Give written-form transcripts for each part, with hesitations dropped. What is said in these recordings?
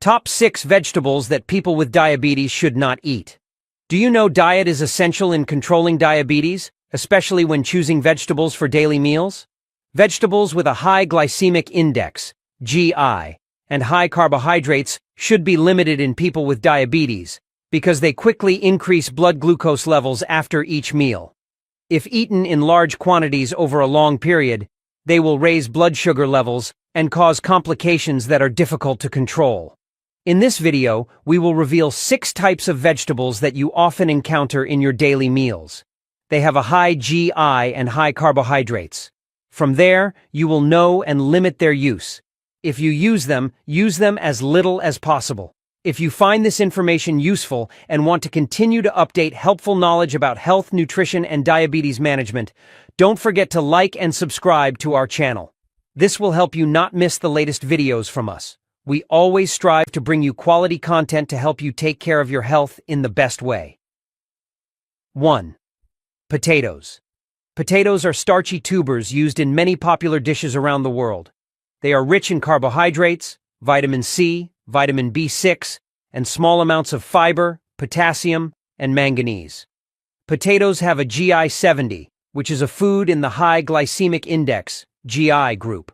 Top 6 vegetables that people with diabetes should not eat. Do you know diet is essential in controlling diabetes, especially when choosing vegetables for daily meals? Vegetables with a high glycemic index, GI, and high carbohydrates should be limited in people with diabetes because they quickly increase blood glucose levels after each meal. If eaten in large quantities over a long period, they will raise blood sugar levels and cause complications that are difficult to control. In this video, we will reveal 6 types of vegetables that you often encounter in your daily meals. They have a high GI and high carbohydrates. From there, you will know and limit their use. If you use them as little as possible. If you find this information useful and want to continue to update helpful knowledge about health, nutrition, and diabetes management, don't forget to like and subscribe to our channel. This will help you not miss the latest videos from us. We always strive to bring you quality content to help you take care of your health in the best way. 1. Potatoes. Potatoes are starchy tubers used in many popular dishes around the world. They are rich in carbohydrates, vitamin C, vitamin B6, and small amounts of fiber, potassium, and manganese. Potatoes have a GI 70, which is a food in the high glycemic index, GI group.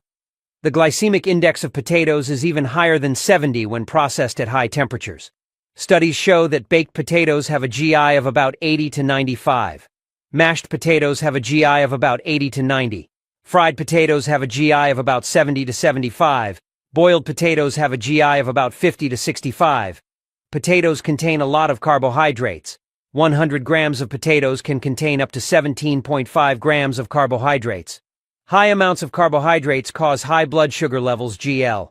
The glycemic index of potatoes is even higher than 70 when processed at high temperatures. Studies show that baked potatoes have a GI of about 80 to 95. Mashed potatoes have a GI of about 80 to 90. Fried potatoes have a GI of about 70 to 75. Boiled potatoes have a GI of about 50 to 65. Potatoes contain a lot of carbohydrates. 100 grams of potatoes can contain up to 17.5 grams of carbohydrates. High amounts of carbohydrates cause high blood sugar levels, GL.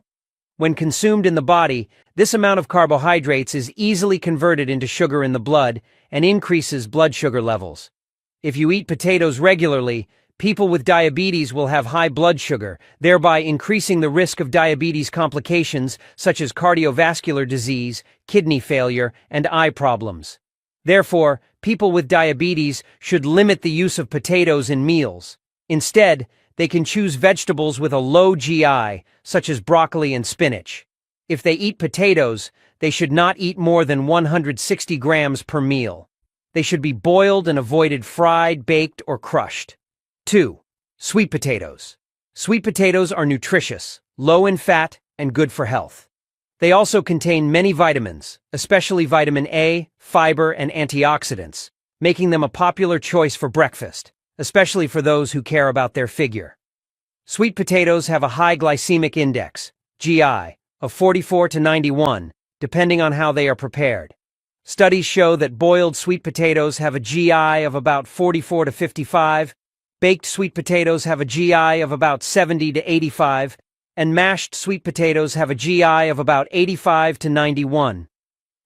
When consumed in the body, this amount of carbohydrates is easily converted into sugar in the blood and increases blood sugar levels. If you eat potatoes regularly, people with diabetes will have high blood sugar, thereby increasing the risk of diabetes complications such as cardiovascular disease, kidney failure, and eye problems. Therefore, people with diabetes should limit the use of potatoes in meals. Instead, they can choose vegetables with a low GI, such as broccoli and spinach. If they eat potatoes, they should not eat more than 160 grams per meal. They should be boiled and avoided fried, baked, or crushed. 2. Sweet potatoes. Sweet potatoes are nutritious, low in fat, and good for health. They also contain many vitamins, especially vitamin A, fiber, and antioxidants, making them a popular choice for breakfast, especially for those who care about their figure. Sweet potatoes have a high glycemic index, GI, of 44 to 91, depending on how they are prepared. Studies show that boiled sweet potatoes have a GI of about 44 to 55, baked sweet potatoes have a GI of about 70 to 85, and mashed sweet potatoes have a GI of about 85 to 91.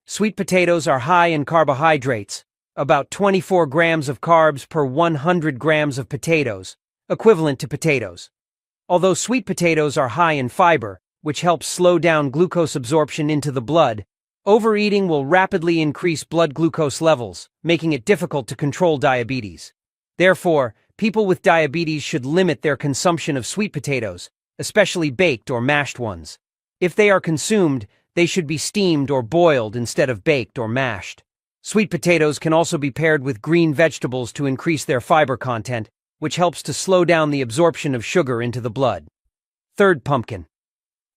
Sweet potatoes are high in carbohydrates, about 24 grams of carbs per 100 grams of potatoes, equivalent to potatoes. Although sweet potatoes are high in fiber, which helps slow down glucose absorption into the blood, overeating will rapidly increase blood glucose levels, making it difficult to control diabetes. Therefore, people with diabetes should limit their consumption of sweet potatoes, especially baked or mashed ones. If they are consumed, they should be steamed or boiled instead of baked or mashed. Sweet potatoes can also be paired with green vegetables to increase their fiber content, which helps to slow down the absorption of sugar into the blood. 3. Pumpkin.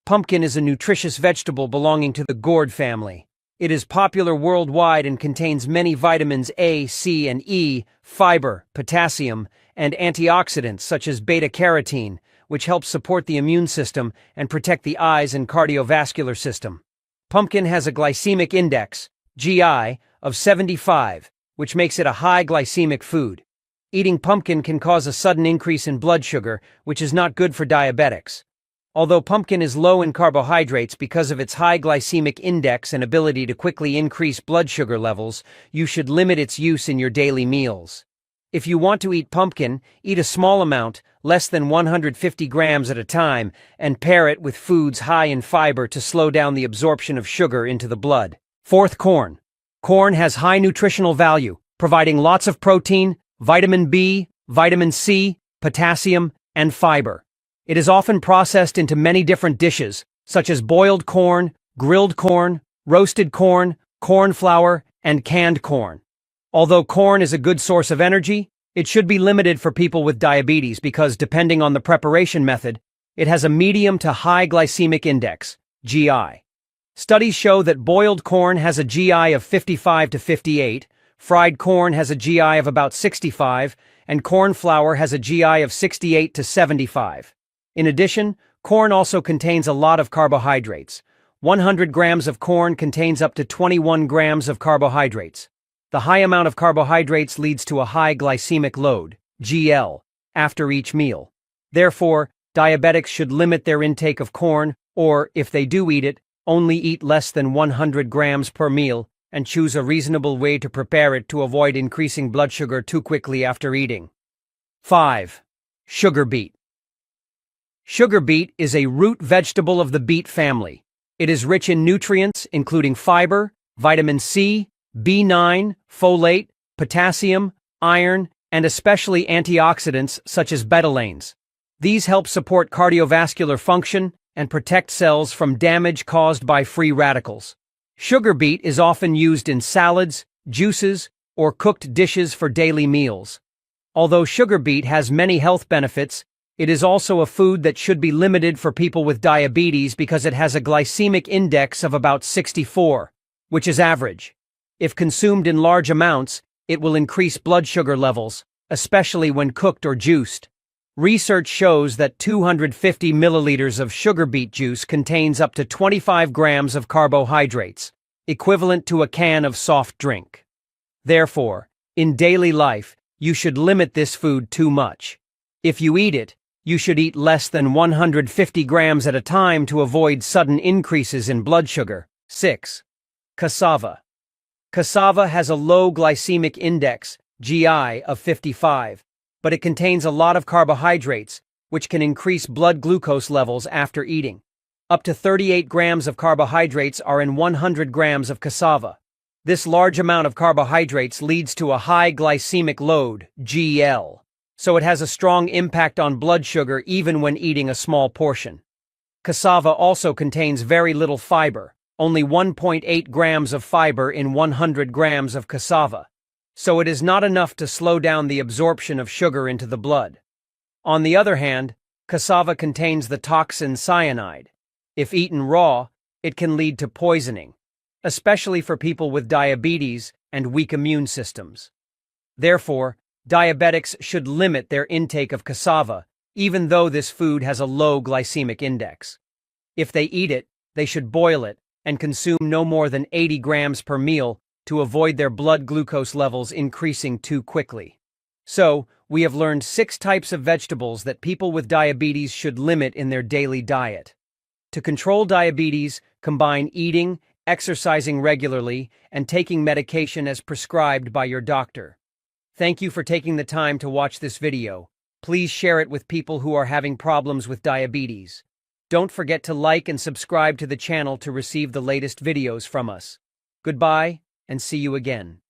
Pumpkin is a nutritious vegetable belonging to the gourd family. It is popular worldwide and contains many vitamins A, C, and E, fiber, potassium, and antioxidants such as beta-carotene, which helps support the immune system and protect the eyes and cardiovascular system. Pumpkin has a glycemic index, GI, of 75, which makes it a high glycemic food. Eating pumpkin can cause a sudden increase in blood sugar, which is not good for diabetics. Although pumpkin is low in carbohydrates because of its high glycemic index and ability to quickly increase blood sugar levels, you should limit its use in your daily meals. If you want to eat pumpkin, eat a small amount, less than 150 grams at a time, and pair it with foods high in fiber to slow down the absorption of sugar into the blood. 4. Corn. Corn has high nutritional value, providing lots of protein, vitamin B, vitamin C, potassium, and fiber. It is often processed into many different dishes, such as boiled corn, grilled corn, roasted corn, corn flour, and canned corn. Although corn is a good source of energy, it should be limited for people with diabetes because, depending on the preparation method, it has a medium to high glycemic index, GI. Studies show that boiled corn has a GI of 55 to 58, fried corn has a GI of about 65, and corn flour has a GI of 68 to 75. In addition, corn also contains a lot of carbohydrates. 100 grams of corn contains up to 21 grams of carbohydrates. The high amount of carbohydrates leads to a high glycemic load, GL, after each meal. Therefore, diabetics should limit their intake of corn, or, if they do eat it, only eat less than 100 grams per meal and choose a reasonable way to prepare it to avoid increasing blood sugar too quickly after eating. 5. Sugar beet. Sugar beet is a root vegetable of the beet family. It is rich in nutrients, including fiber, vitamin C, B9, folate, potassium, iron, and especially antioxidants such as betalains. These help support cardiovascular function and protect cells from damage caused by free radicals. Sugar beet is often used in salads, juices, or cooked dishes for daily meals. Although sugar beet has many health benefits, it is also a food that should be limited for people with diabetes because it has a glycemic index of about 64, which is average. If consumed in large amounts, it will increase blood sugar levels, especially when cooked or juiced. Research shows that 250 milliliters of sugar beet juice contains up to 25 grams of carbohydrates, equivalent to a can of soft drink. Therefore, in daily life, you should limit this food too much. If you eat it, you should eat less than 150 grams at a time to avoid sudden increases in blood sugar. 6. Cassava. Cassava has a low glycemic index, GI, of 55. But it contains a lot of carbohydrates, which can increase blood glucose levels after eating. Up to 38 grams of carbohydrates are in 100 grams of cassava. This large amount of carbohydrates leads to a high glycemic load, GL, so it has a strong impact on blood sugar even when eating a small portion. Cassava also contains very little fiber, only 1.8 grams of fiber in 100 grams of cassava. So it is not enough to slow down the absorption of sugar into the blood. On the other hand, cassava contains the toxin cyanide. If eaten raw, it can lead to poisoning, especially for people with diabetes and weak immune systems. Therefore, diabetics should limit their intake of cassava, even though this food has a low glycemic index. If they eat it, they should boil it and consume no more than 80 grams per meal to avoid their blood glucose levels increasing too quickly. So, we have learned 6 types of vegetables that people with diabetes should limit in their daily diet. To control diabetes, combine eating, exercising regularly, and taking medication as prescribed by your doctor. Thank you for taking the time to watch this video. Please share it with people who are having problems with diabetes. Don't forget to like and subscribe to the channel to receive the latest videos from us. Goodbye, and see you again.